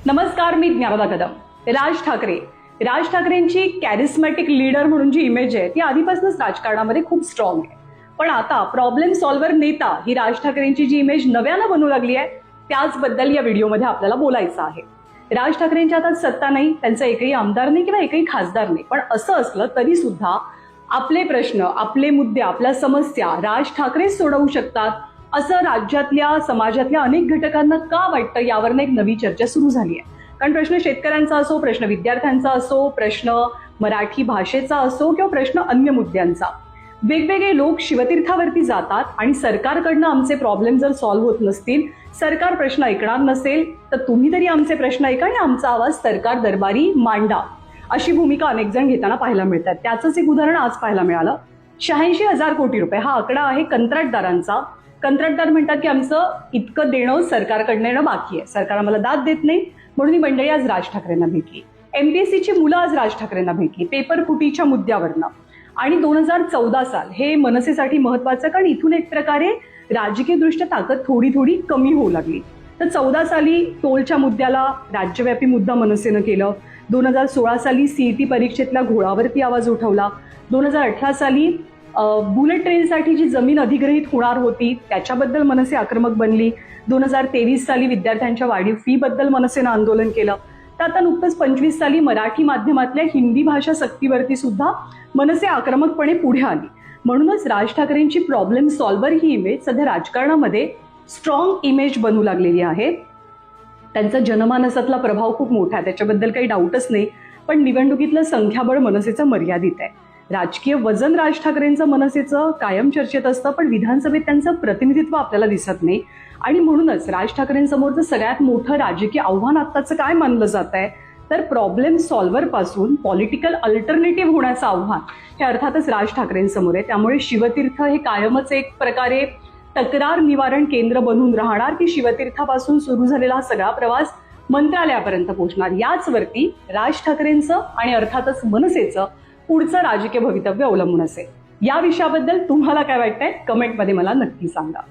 नमस्कार, मी ज्ञानदा कदम. राज ठाकरेंची कॅरिस्मॅटिक लीडर म्हणून जी इमेज आहे ती आधीपासूनच राजकारणामध्ये खूप स्ट्रॉंग आहे. पण आता प्रॉब्लेम सॉल्व्हर नेता ही राज ठाकरेंची जी इमेज नव्यानं बनू लागली आहे त्याचबद्दल या व्हिडिओमध्ये आपल्याला बोलायचं आहे. राज ठाकरेंच्या हातात सत्ता नाही, त्यांचा एकही आमदार नाही किंवा एकही खासदार नाही, पण असं असलं तरी सुद्धा आपले प्रश्न, आपले मुद्दे, आपल्या समस्या राज ठाकरेच सोडवू शकतात असं राज्यातल्या समाजातल्या अनेक घटकांना का वाटतं यावरनं एक नवी चर्चा सुरू झाली आहे. कारण प्रश्न शेतकऱ्यांचा असो, प्रश्न विद्यार्थ्यांचा असो, प्रश्न मराठी भाषेचा असो किंवा प्रश्न अन्य मुद्द्यांचा, वेगवेगळे लोक शिवतीर्थावरती जातात आणि सरकारकडनं आमचे प्रॉब्लेम जर सॉल्व्ह होत नसतील, सरकार प्रश्न ऐकणार नसेल, तर तुम्ही तरी आमचे प्रश्न ऐका आणि आमचा आवाज सरकार दरबारी मांडा, अशी भूमिका अनेक जण घेताना पाहायला मिळतात. त्याचंच एक उदाहरण आज पाहायला मिळालं. 86,000 कोटी रुपये हा आकडा आहे कंत्राटदारांचा. कंत्राटदार म्हणतात की आमचं इतकं देणं सरकारकडनं येणं बाकी आहे, सरकार आम्हाला दाद देत नाही, म्हणून ही मंडळी आज राज ठाकरेंना भेटली. एमपीएससीची मुलं आज राज ठाकरेंना भेटली पेपर फुटीच्या मुद्द्यावरनं. आणि 2014 साल हे मनसेसाठी महत्वाचं, कारण इथून एक प्रकारे राजकीय दृष्ट्या ताकद थोडी थोडी कमी होऊ लागली. तर 14 साली टोलच्या मुद्द्याला राज्यव्यापी मुद्दा मनसेनं केलं. 2016 साली सीईटी परीक्षेतल्या घोळावरती आवाज उठवला. 2018 साली बुलेट ट्रेनसाठी जी जमीन अधिग्रहित होणार होती त्याच्याबद्दल मनसे आक्रमक बनली. 2023 साली विद्यार्थ्यांच्या वाढीव फी बद्दल मनसेनं आंदोलन केलं. तर आता नुकतंच 25 साली मराठी माध्यमातल्या हिंदी भाषा सक्तीवरती सुद्धा मनसे आक्रमकपणे पुढे आली. म्हणूनच राज ठाकरेंची प्रॉब्लेम सॉल्व्हर ही इमेज सध्या राजकारणामध्ये स्ट्रॉंग इमेज बनू लागलेली आहे. त्यांचा जनमानसातला प्रभाव खूप मोठा आहे, त्याच्याबद्दल काही डाऊटच नाही. पण निवडणुकीतलं संख्याबळ मनसेचं मर्यादित आहे. राजकीय वजन राज ठाकरेंचं मनसेचं कायम चर्चेत असतं, पण विधानसभेत त्यांचं प्रतिनिधित्व आपल्याला दिसत नाही. आणि म्हणूनच राज ठाकरेंसमोरचं सगळ्यात मोठं राजकीय आव्हान आत्ताचं काय मानलं जात आहे, तर प्रॉब्लेम सॉल्व्हर पासून पॉलिटिकल अल्टरनेटिव्ह होण्याचं आव्हान हे अर्थातच राज ठाकरेंसमोर आहे. त्यामुळे शिवतीर्थ हे कायमच एक प्रकारे तक्रार निवारण केंद्र बनून राहणार, की शिवतीर्थापासून सुरू झालेला हा सगळा प्रवास मंत्रालयापर्यंत पोहोचणार, याचवरती राज ठाकरेंचं आणि अर्थातच मनसेचं पुढचं राजकीय भवितव्य अवलंबून असेल. या विषयाबद्दल तुम्हाला काय वाटतंय कमेंटमध्ये मला नक्की सांगा.